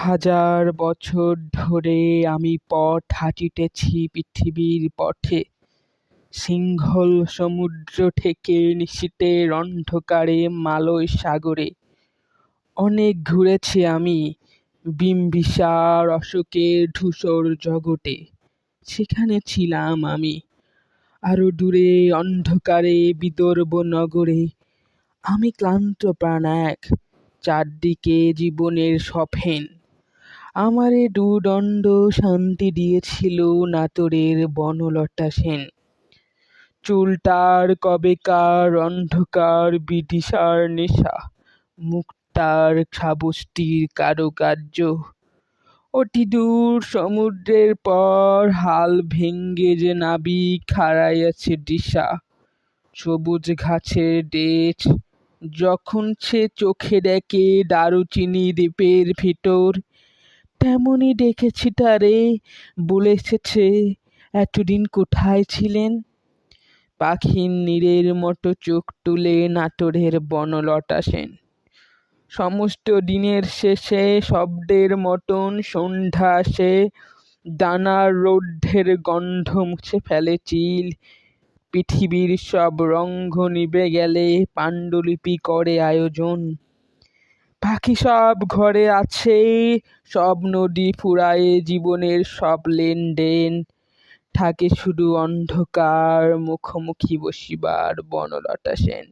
হাজার বছর ধরে আমি পথ হাঁটিতেছি পৃথিবীর পথে, সিংহল সমুদ্র থেকে নিশীথের অন্ধকারে মালয় সাগরে। অনেক ঘুরেছি আমি বিম্বিসার অশোকের ধূসর জগতে, সেখানে ছিলাম আমি। আরো দূরে অন্ধকারে বিদর্ভ নগরে আমি ক্লান্ত প্রাণ এক, চারদিকে জীবনের সফেন। আমারে দুদণ্ড শান্তি দিয়েছিল নাটোরের বনলতা সেন। চুলটার কবেকার অন্ধকার বিদিশার নেশা, মুক্তার শ্রাবস্তির কারুকার্য। অতিদূর সমুদ্রের পর হাল ভেঙ্গে যে নাবিক হারাইয়াছে দিশা। সবুজ ঘাসের দেশ যখন সে চোখে দেখে দারুচিনি দ্বীপের ভিতর, তেমনি দেখেছি তারে, বলে এসেছে এতদিন কোথায় ছিলেন। পাখির নীড়ের মতো চোখ তুলে নাটোরের বনলতা সেন। সমস্ত দিনের শেষে শব্দের মতন সন্ধ্যা আসে, দানার রৌদ্রের গন্ধ মুছে ফেলে চিল। পৃথিবীর সব রঙ্গ নিভে গেলে পাণ্ডুলিপি করে আয়োজন। পাখি সব ঘরে আছে, সব নদী ফুরায়ে জীবনের সব লেনদেন। থাকে শুধু অন্ধকার মুখোমুখি বসিবার বনলতা সেন।